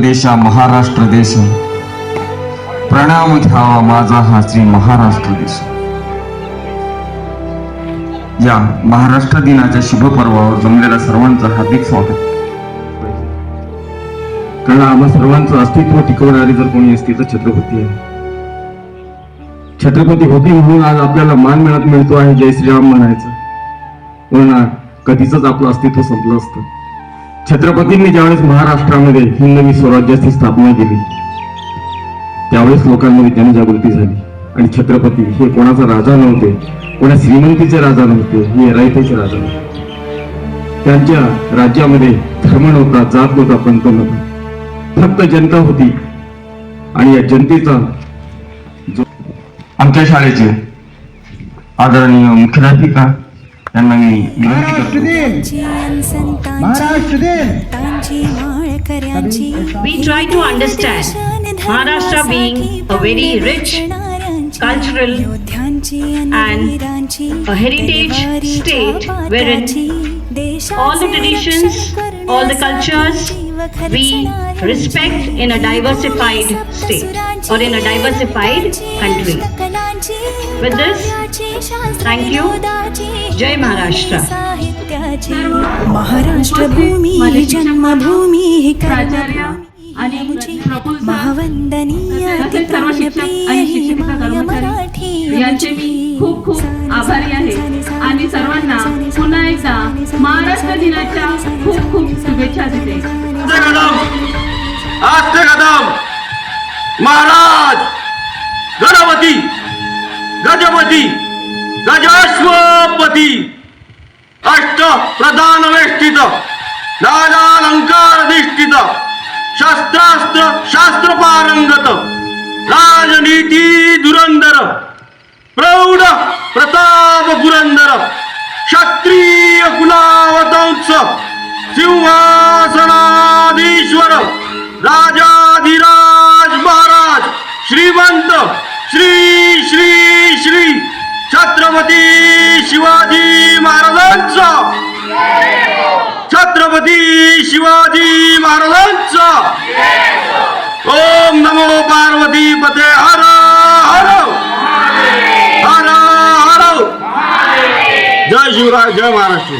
देशा महाराष्ट्र देश, प्रणाम घ्यावा माझा हा श्री महाराष्ट्र देश. या महाराष्ट्र दिनाच्या शुभ पर्वावर जमलेल्या सर्वांचं हार्दिक स्वागत. कारण आम्हा सर्वांचं अस्तित्व टिकवणारी जर कोणी असती तर छत्रपती आहे. छत्रपती होती म्हणून आज आपल्याला मान मिळतो आहे जय श्रीराम म्हणायचं, म्हणून कधीच आपलं अस्तित्व संपलं असतं. छत्रपतींनी ज्यावेळेस महाराष्ट्रामध्ये हिंदवी स्वराज्याची स्थापना केली त्यावेळेस लोकांमध्ये जनजागृती झाली. आणि छत्रपती हे कोणाचा राजा नव्हते, कोणा श्रीमंतीचे राजा नव्हते, हे रयतेचे राजा नव्हते. त्यांच्या राज्यामध्ये धर्म नव्हता, जात नव्हता, पंथ नव्हता, फक्त जनता होती. आणि या जनतेचा जो आमच्या शाळेचे आदरणीय मुख्याध्यापिका यांना मी विनंती करतो. We try to understand Maharashtra being a very rich cultural and a heritage state wherein all the traditions, all the cultures we respect in a diversified state or in a diversified country. With this, thank you. Jai Maharashtra. Maharashtra भूमी जन्मभूमी महावंदनीय यांचे मी खूप खूप आभारी आहे आणि सर्वांना पुन्हा एकदा महाराष्ट्र दिनाच्या खूप खूप शुभेच्छा देते. महाराज गणपती गजपती गजाश्वपती अष्ट प्रधान वेष्टित राजालंकारधिष्ठित शस्त्रास्त्र शास्त्र पारंगत राजनीती धुरंधर प्रौढ प्रताप पुरंदर क्षत्रिय कुलावतंस सिंहासनाधीश्वर राजाधिराज महाराज श्रीमंत श्री श्री श्री छत्रपती शिवाजी महाराजांचा, छत्रपती शिवाजी महाराजांचा. ओम नमो पार्वती पते हर हर हर हर. जय शिवराय, जय महाराष्ट्र.